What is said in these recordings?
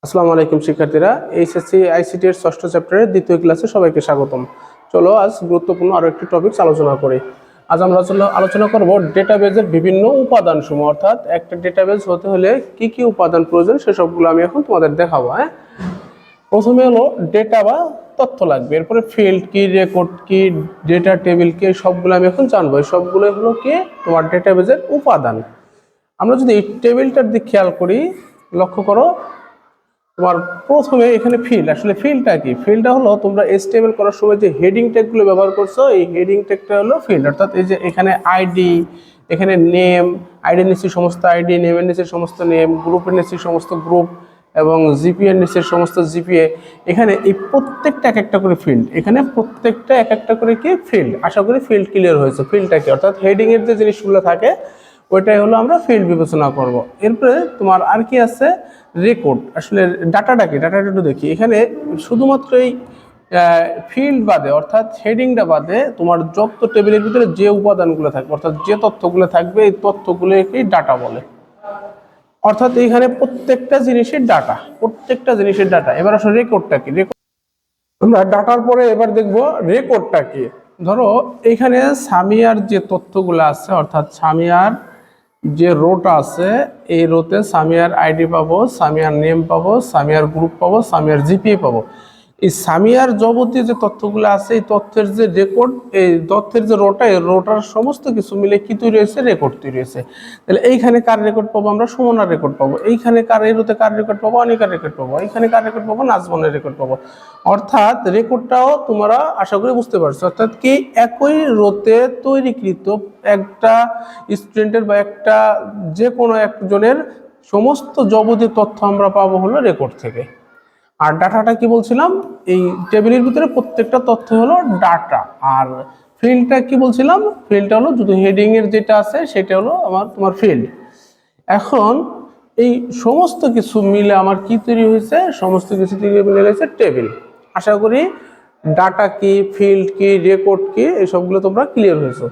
আসসালামু আলাইকুম শিক্ষার্থীরা, এইচএসসি আইসিটি এর ষষ্ঠ চ্যাপ্টারের দ্বিতীয় ক্লাসে সবাইকে স্বাগতম। চলো আজ গুরুত্বপূর্ণ আরো একটি টপিকস আলোচনা করি। আজ আমরা আলোচনা করব ডেটাবেজের বিভিন্ন উপাদান সমূহ, অর্থাৎ একটা ডেটাবেজ হতে হলে কি কি উপাদান প্রয়োজন সেসবগুলো আমি এখন তোমাদের দেখাবো। প্রথমে হলো ডেটা বা তথ্য লাগবে, এরপরে ফিল্ড কি, রেকর্ড কি, ডেটা টেবিল কি, সবগুলো আমি এখন জানবো। সবগুলো হলো কি তোমার ডেটাবেজের উপাদান। আমরা যদি এই টেবিলটার দিকে খেয়াল করি, লক্ষ্য করো, তোমার প্রথমে এখানে ফিল্ড, আসলে ফিল্ডটা কি? ফিল্ডটা হলো তোমরা এচটিএমএল করার সময় যে হেডিং ট্যাগগুলো ব্যবহার করছো, এই হেডিং ট্যাগটা হলো ফিল্ড। অর্থাৎ এই যে এখানে আইডি, এখানে নেম, আইডির নিচে সমস্ত আইডি, নেমের নিচে সমস্ত নেম, গ্রুপের নিচে সমস্ত গ্রুপ এবং জিপিএর নিচে সমস্ত জিপিএ, এখানে এই প্রত্যেকটা এক একটা করে ফিল্ড, এখানে প্রত্যেকটা এক একটা করে কি ফিল্ড। আশা করি ফিল্ড ক্লিয়ার হয়েছে। ফিল্ডটা কি? অর্থাৎ হেডিং এর যে জিনিসগুলো থাকে ওইটাই হলো আমরা ফিল্ড বিবেচনা করব। এরপরে তোমার আর কি আছে? রেকর্ড। আসলে ডাটাটা কি? ডাটাটা একটু দেখি। এখানে শুধুমাত্র এই ফিল্ড বাদে, অর্থাৎ হেডিংটা বাদে তোমার যত টেবিলের ভিতরে যে উপাদানগুলো থাকবে, অর্থাৎ যে তথ্যগুলো থাকবে, এই তথ্যগুলোকেই ডাটা বলে। অর্থাৎ এইখানে প্রত্যেকটা জিনিসের ডাটা, প্রত্যেকটা জিনিসের ডাটা। এবার আসলে রেকর্ডটা কি? আমরা ডাটার পরে এবার দেখবো রেকর্ডটা কি। ধরো এইখানে সামিয়ার যে তথ্যগুলো আছে, অর্থাৎ সামিয়ার যে রোটা আছে, এই রোতে সামিয়ার আইডি পাবো, সামিয়ার নেম পাবো, সামিয়ার গ্রুপ পাবো, সামিয়ার জিপিএ পাবো। এই সামিয়ার যাবতীয় যে তথ্যগুলো আছে, এই তথ্যের যে রেকর্ড, এই তথ্যের যে রোটা, এই রোটার সমস্ত কিছু মিলে কি তৈরি হয়েছে? রেকর্ড তৈরি হয়েছে। তাহলে এইখানে কার রেকর্ড পাবো? আমরা সুমনার রেকর্ড পাবো। এইখানে কার, এই রোতে কার রেকর্ড পাবো? অনিকার রেকর্ড পাবো। এইখানে কার রেকর্ড পাবো? নাজমনের রেকর্ড পাবো। অর্থাৎ রেকর্ডটাও তোমরা আশা করি বুঝতে পারছো। অর্থাৎ কি একই রোতে তৈরিকৃত একটা স্টুডেন্টের বা একটা যে কোনো একজনের সমস্ত যাবতীয় তথ্য আমরা পাবো হলো রেকর্ড থেকে। আর ডাটাটা কি বলছিলাম? এই টেবিলের ভিতরে প্রত্যেকটা তথ্য হলো ডাটা। আর ফিল্ডটা কি বলছিলাম? ফিল্ডটা হলো যদি হেডিং এর যেটা আছে সেটা হলো তোমার ফিল্ড। এখন এই সমস্ত কিছু মিলে আমার কি তৈরি হয়েছে? সমস্ত কিছু মিলে হয়েছে টেবিল। আশা করি ডাটা কি, ফিল্ড কি, রেকর্ড কি, এই সবগুলো তোমরা ক্লিয়ার হয়েছো।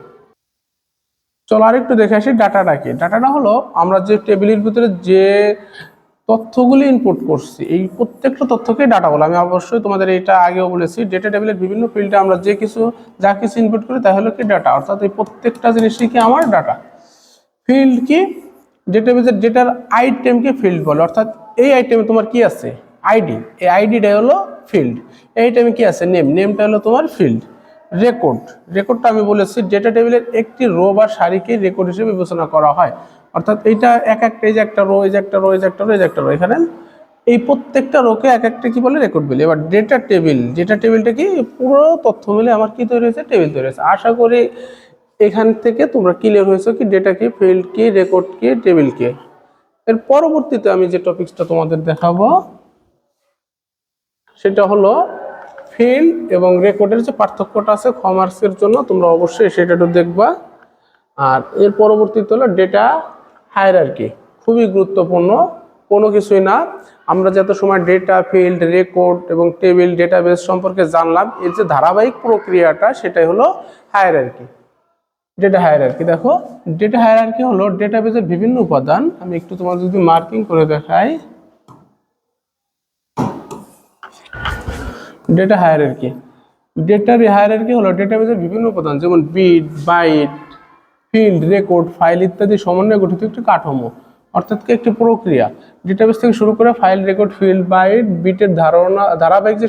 চলো আরেকটু দেখে আসি ডাটাটা কি। ডাটাটা হলো আমরা যে টেবিলের ভিতরে যে তথ্যগুলি ইনপুট করছি, এই প্রত্যেকটা তথ্যকে ডাটা বলে। আমি অবশ্যই তোমাদের এটা আগেও বলেছি, ডেটা টেবিলের বিভিন্ন ফিল্ডে আমরা যা কিছু ইনপুট করি তা হলো কি ডাটা। অর্থাৎ এই প্রত্যেকটা জিনিসই কি আমার ডাটা। ফিল্ড কি? ডেটাবেজের ডেটার আইটেমকে ফিল্ড বলে। অর্থাৎ এই আইটেমে তোমার কি আছে? আইডি। এই আইডিটা হলো ফিল্ড। এই আইটেমে কি আছে? নেম। নেমটা হলো তোমার ফিল্ড। রেকর্ড। রেকর্ডটা আমি বলেছি ডেটা টেবিলের একটি রো বা সারিকে রেকর্ড হিসেবে বিবেচনা করা হয়। অর্থাৎ এইটা এক একটা, এই যে একটা রো, এই যে একটা রো, এই যে একটা রো, এই যে একটা রো, এখানে এই প্রত্যেকটা রোকে এক একটা কি বলে? রেকর্ড বলে। এবার ডেটা টেবিল, ডেটা টেবিলটা কি? পুরো তথ্য মিলে আমার কি তৈরি হয়েছে? টেবিল তৈরি হয়েছে। আশা করি এখান থেকে তোমরা ক্লিয়ার হয়েছে কি ডেটা কি, ফিল্ড কি, রেকর্ড কি, টেবিল কি। এর পরবর্তীতে আমি যে টপিকসটা তোমাদের দেখাবো সেটা হলো ফিল্ড এবং রেকর্ডের যে পার্থক্যটা আছে কমার্সের জন্য, তোমরা অবশ্যই সেটা একটু দেখবা। আর এর পরবর্তীতে হলো ডেটা হায়ারার্কি। খুবই গুরুত্বপূর্ণ, কোনো কিছুই না। আমরা যত সময় ডেটা, ফিল্ড, রেকর্ড এবং টেবিল, ডেটাবেস সম্পর্কে জানলাম, এর যে ধারাবাহিক প্রক্রিয়াটা সেটাই হলো হায়ারার্কি। ডেটা হায়ারার্কি দেখো, ডেটা হায়ারার্কি হলো ডেটাবেজের বিভিন্ন উপাদান। আমি একটু তোমার যদি মার্কিং করে দেখাই, ডেটা হায়ারার্কি। ডেটার হায়ারার্কি হলো ডেটাবেজের বিভিন্ন উপাদান যেমন bit, byte, field, record, file ইত্যাদি সমন্বয়ে গঠিত একটি কাঠামো। অর্থাৎ কি একটি প্রক্রিয়া। ডেটাবেস থেকে শুরু করে ফাইল, রেকর্ড, ফিল্ড, বাইট, বিটের ধারাবাহিক যে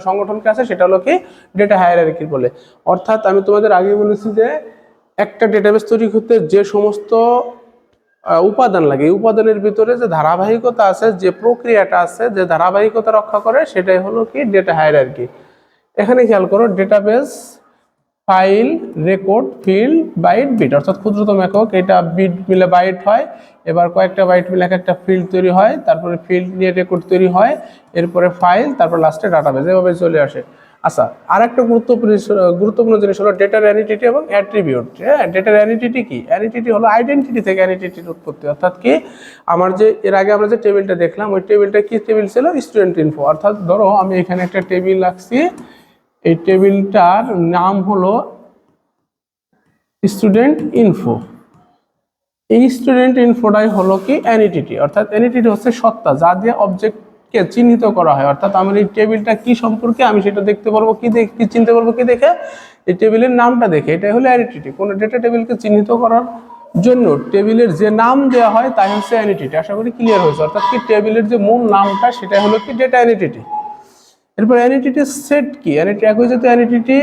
সংগঠনকে আছে সেটা হলো কি ডেটা হায়ারার্কি বলে। অর্থাৎ আমি তোমাদের আগে বলেছি যে একটা ডেটাবেস তৈরি করতে যে সমস্ত উপাদান লাগে, এই উপাদানের ভিতরে যে ধারাবাহিকতা আছে, যে প্রক্রিয়াটা আছে, যে ধারাবাহিকতা রক্ষা করে, সেটাই হলো কি ডেটা হায়ারার্কি। এখানে খেয়াল করো, database file, record, field, byte, bit, অর্থাৎ ক্ষুদ্রতম একক। এটা বিট মিলে বাইট হয়, এবার কয়েকটা বাইট মিলে একটা ফিল্ড তৈরি হয়, তারপরে ফিল্ড নিয়ে রেকর্ড তৈরি হয়, এরপরে ফাইল, তারপর লাস্টে ডাটাবেস, এভাবে চলে আসে। আচ্ছা, আর একটা গুরুত্বপূর্ণ জিনিস হলো ডেটার অ্যানিটিটি এবং অ্যাট্রিবিউট। হ্যাঁ, ডেটার অ্যানিটিটি কি? অ্যানিটিটি হলো আইডেন্টিটি থেকে অ্যানিটিটির উৎপত্তি। অর্থাৎ কি আমার যে এর আগে আমরা যে টেবিলটা দেখলাম, ওই টেবিলটা কি টেবিল ছিল? Student info. অর্থাৎ ধরো আমি এখানে একটা টেবিল রাখছি, এই টেবিলটার নাম হলো স্টুডেন্ট ইনফো। এই স্টুডেন্ট ইনফোটাই হলো কি অ্যানিটিটি। অর্থাৎ অ্যানিটিটি হচ্ছে সত্তা, যা দিয়ে অবজেক্ট কে চিহ্নিত করা হয়, অর্থাৎ আমার এই টেবিলটা কি সম্পর্কে আমি সেটা দেখতে পারবো কি চিনতে পারবো কি দেখে, এই টেবিলের নামটা দেখে। এটাই হলো অ্যানিটিটি। কোনো ডেটা টেবিলকে চিহ্নিত করার জন্য টেবিলের যে নাম দেওয়া হয় তাই হচ্ছে অ্যানিটিটি। আশা করি ক্লিয়ার হয়েছে। অর্থাৎ কি টেবিলের যে মূল নামটা সেটা হলো কি ডেটা অ্যানিটিটি। এরপর অ্যানিটিটির সেট কি, একই যেহেতু অ্যানিটিটি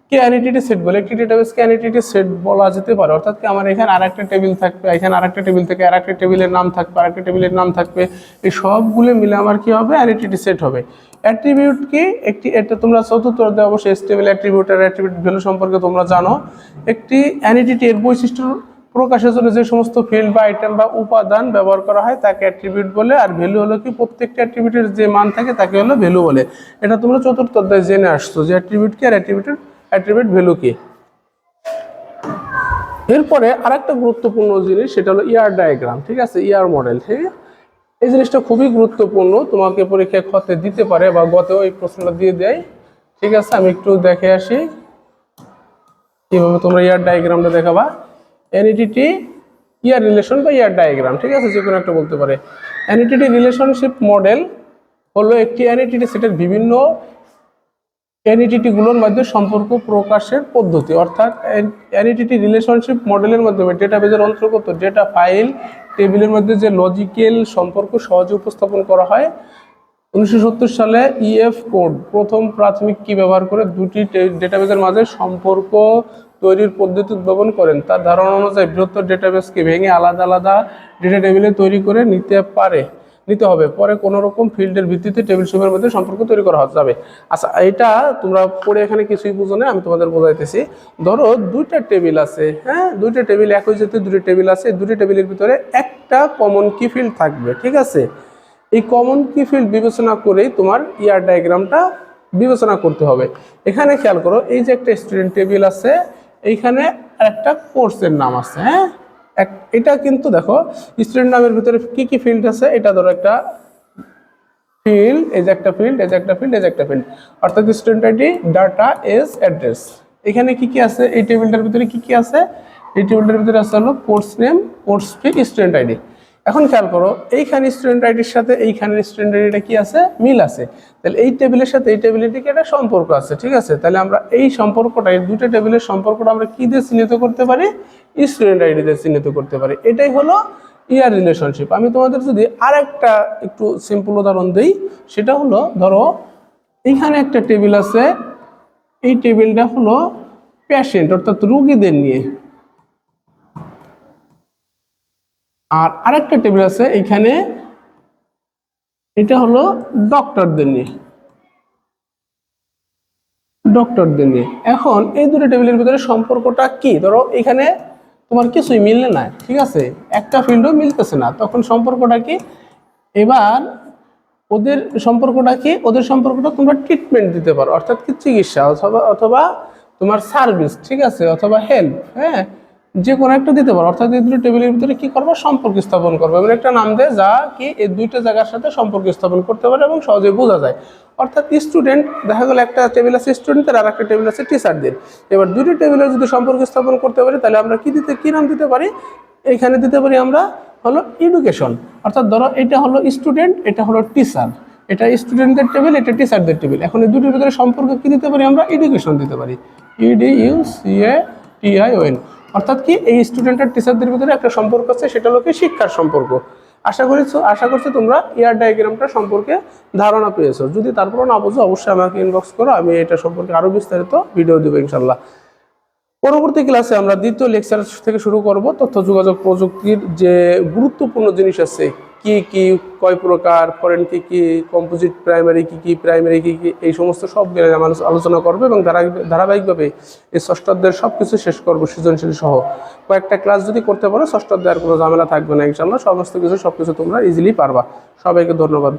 কে অ্যানিটিটি সেট বলে, একটি ডেটাবেসকে অ্যানিটিটি সেট বলা যেতে পারে। অর্থাৎ কি আমার এখানে আরেকটা টেবিল থাকবে, এখানে আরেকটা টেবিল থেকে আরেকটা টেবিলের নাম থাকবে, আরেকটা টেবিলের নাম থাকবে, এই সবগুলো মিলে আমার কি হবে, অ্যানিটিটি সেট হবে। অ্যাট্রিবিউট কি, এটা তোমরা চতুর্থ অধ্যায়ে অবশ্যই এসটিএমএল অ্যাট্রিবিউট আর অ্যাট্রিবিউট ভ্যালু সম্পর্কে তোমরা জানো। একটি অ্যানিটিটি এর বৈশিষ্ট্য প্রকাশের জন্য যে সমস্ত ফিল্ড বা আইটেম বা উপাদান ব্যবহার করা হয় তাকে অ্যাট্রিবিউট বলে। আর ভ্যালু হলো কি, প্রত্যেকটা অ্যাট্রিবিউটের যে মান থাকে তাকে হলো ভ্যালু বলে। এটা তোমরা চতুর্থ অধ্যায়ে জেনে আসছো যে অ্যাট্রিবিউট কি আর অ্যাট্রিবিউট ভ্যালু কি। এরপরে আরেকটা গুরুত্বপূর্ণ জিনিস, সেটা হলো ইয়ার ডায়াগ্রাম। ঠিক আছে, ইয়ার মডেল। ঠিক আছে, এই জিনিসটা খুবই গুরুত্বপূর্ণ, তোমাকে পরীক্ষায় খতে দিতে পারে বা গতেও এই প্রশ্নটা দিয়ে দেয়। ঠিক আছে, আমি একটু দেখে আসি কিভাবে তোমরা ইয়ার ডায়াগ্রামটা দেখাবা। এনইটিটি ইয়ার রিলেশন বা ইয়ার ডায়াগ্রাম, ঠিক আছে, যে কোনো একটা বলতে পারে। এনইটিটি রিলেশনশিপ মডেল হলো একটি এনইটিটি সেটের বিভিন্ন এনইটিটিগুলোর মধ্যে সম্পর্ক প্রকাশের পদ্ধতি। অর্থাৎ এনইটিটি রিলেশনশিপ মডেলের মাধ্যমে ডেটাবেজের অন্তর্গত ডেটা ফাইল টেবিলের মধ্যে যে লজিক্যাল সম্পর্ক সহজে উপস্থাপন করা হয়। 1970 সালে ইএফ কোড প্রথম প্রাথমিক কি ব্যবহার করে দুটি ডেটাবেজের মাঝে সম্পর্ক তৈরির পদ্ধতি উদ্ভাবন করেন। তার ধারণা অনুযায়ী বৃহত্তর ডেটাবেসকে ভেঙে আলাদা আলাদা ডেটা টেবিলে তৈরি করে নিতে হবে, পরে কোনো রকম ফিল্ডের ভিত্তিতে টেবিল সমূহের মধ্যে সম্পর্ক তৈরি করা যাবে। আচ্ছা, এটা তোমরা পড়ে এখানে কিছুই বুঝো না, আমি তোমাদের বোঝাইতেছি। ধরো দুইটা টেবিল আছে, হ্যাঁ, দুইটা টেবিল একই জাতীয় দুটি টেবিল আছে, দুটি টেবিলের ভিতরে একটা কমন কি ফিল্ড থাকবে। ঠিক আছে, এই কমন কি ফিল্ড বিবেচনা করেই তোমার ইয়ার ডায়াগ্রামটা বিবেচনা করতে হবে। এখানে খেয়াল করো, এই যে একটা স্টুডেন্ট টেবিল আছে, এইখানে একটা কোর্সের নাম আছে। হ্যাঁ, এটা কিন্তু দেখো স্টুডেন্ট নামের ভিতরে কি কি ফিল্ড আছে। এটা ধরো একটা ফিল্ড, এই যে একটা ফিল্ড, এই যে একটা ফিল্ড, এই যে একটা ফিল্ড, অর্থাৎ student ID, data, age, address. এখানে কি কি আছে, এই টেবিলটার ভিতরে কি কি আছে, এই টেবিলটার ভিতরে আছে হলো course name, course fee, student ID. এখন খেয়াল করো, এইখানে স্টুডেন্ট আইডির সাথে এইখানের স্টুডেন্ট আইডিটা কি আছে, মিল আছে। তাহলে এই টেবিলের সাথে এই টেবিলের দিকে একটা সম্পর্ক আছে। ঠিক আছে, তাহলে আমরা এই সম্পর্কটা, এই দুটো টেবিলের সম্পর্কটা আমরা কি দিয়ে চিহ্নিত করতে পারি, স্টুডেন্ট আইডি দিয়ে চিহ্নিত করতে পারি। এটাই হলো ইয়ার রিলেশনশিপ। আমি তোমাদের যদি আরেকটা একটু সিম্পল উদাহরণ দিই, সেটা হলো ধরো এইখানে একটা টেবিল আছে, এই টেবিলটা হলো পেশেন্ট অর্থাৎ রোগীদের নিয়ে, আর আরেকটা টেবিল আছে এইখানে, এটা হলো ডক্টরদের নিয়ে। এখন এই দুটো টেবিলের ভিতরে সম্পর্কটা কি, ধরো এখানে তোমার কিছুই মিললে না, ঠিক আছে, একটা ফিল্ডও মিলতেছে না, তখন সম্পর্কটা কি, এবার ওদের সম্পর্কটা তোমরা ট্রিটমেন্ট দিতে পারো, অর্থাৎ কি চিকিৎসা অথবা তোমার সার্ভিস, ঠিক আছে, অথবা হেল্প, হ্যাঁ, যে কোনো একটা দিতে পারো। অর্থাৎ এই দুটো টেবিলের ভিতরে কি করবো, সম্পর্ক স্থাপন করবো, এবং একটা নাম দেয় যা কি এই দুইটা জায়গার সাথে সম্পর্ক স্থাপন করতে পারে এবং সহজে বোঝা যায়। অর্থাৎ স্টুডেন্ট, দেখা গেল একটা টেবিল আছে স্টুডেন্টদের আর একটা টেবিল আছে টিচারদের। এবার দুটো টেবিলের যদি সম্পর্ক স্থাপন করতে পারি, তাহলে আমরা কি নাম দিতে পারি, এইখানে দিতে পারি আমরা হলো এডুকেশন। অর্থাৎ ধরো এটা হলো স্টুডেন্ট, এটা হলো টিচার, এটা স্টুডেন্টদের টেবিল, এটা টিচারদের টেবিল। এখন এই দুটোর ভিতরে সম্পর্ক কি দিতে পারি, আমরা এডুকেশন দিতে পারি, EDUCATION। অর্থাৎ কি এই স্টুডেন্ট আর টিচারদের ভিতরে একটা সম্পর্ক আছে, সেটা হলো কি শিক্ষার সম্পর্ক। আশা করছি তোমরা ইয়ার ডায়াগ্রামটা সম্পর্কে ধারণা পেয়েছো। যদি তারপরও না বুঝো অবশ্যই আমাকে ইনবক্স করো, আমি এটা সম্পর্কে আরো বিস্তারিত ভিডিও দেবো ইনশাল্লাহ। পরবর্তী ক্লাসে আমরা দ্বিতীয় লেকচার থেকে শুরু করব তথ্য যোগাযোগ প্রযুক্তির যে গুরুত্বপূর্ণ জিনিস আছে, কি কয় প্রকার, ফরেন কি কম্পোজিট প্রাইমারি কি প্রাইমারি কি এই সমস্ত সব আলোচনা করবো, এবং ধারাবাহিকভাবে এই ষষ্ঠ অধ্যায়ের সবকিছু শেষ করবো সৃজনশীল সহ। কয়েকটা ক্লাস যদি করতে পারো ষষ্ঠ অধ্যায়ের কোনো ঝামেলা থাকবে না ইনশাল্লাহ, সবকিছু তোমরা ইজিলি পারবা। সবাইকে ধন্যবাদ।